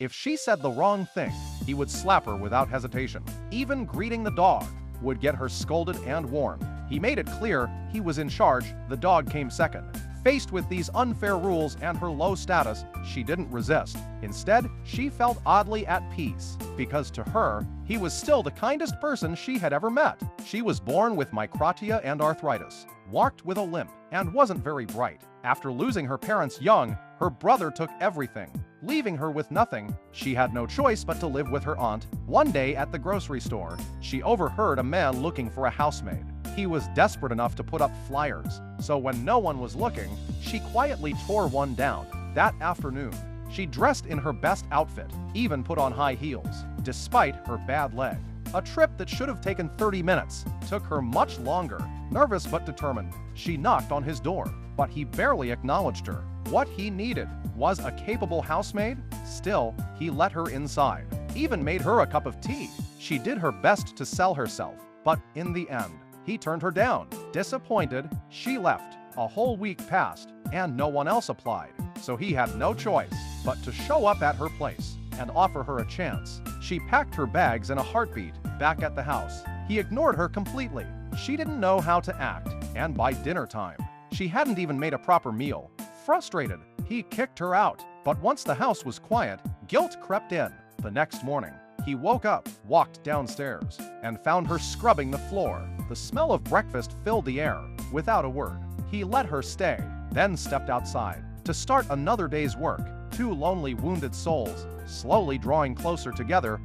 If she said the wrong thing, he would slap her without hesitation. Even greeting the dog would get her scolded and warned. He made it clear he was in charge, the dog came second. Faced with these unfair rules and her low status, she didn't resist. Instead, she felt oddly at peace, because to her, he was still the kindest person she had ever met. She was born with microtia and arthritis, walked with a limp, and wasn't very bright. After losing her parents young, her brother took everything, leaving her with nothing. She had no choice but to live with her aunt. One day at the grocery store, she overheard a man looking for a housemaid. He was desperate enough to put up flyers, so when no one was looking, she quietly tore one down. That afternoon, she dressed in her best outfit, even put on high heels, despite her bad leg. A trip that should have taken 30 minutes took her much longer. Nervous but determined, she knocked on his door, but he barely acknowledged her. What he needed was a capable housemaid. Still, he let her inside, even made her a cup of tea. She did her best to sell herself, but in the end, he turned her down. Disappointed, she left. A whole week passed, and no one else applied, so he had no choice but to show up at her place and offer her a chance. She packed her bags in a heartbeat back at the house. He ignored her completely. She didn't know how to act, and by dinner time, she hadn't even made a proper meal. Frustrated, he kicked her out. But once the house was quiet, guilt crept in. The next morning, he woke up, walked downstairs, and found her scrubbing the floor. The smell of breakfast filled the air. Without a word, he let her stay, then stepped outside to start another day's work. Two lonely, wounded souls, slowly drawing closer together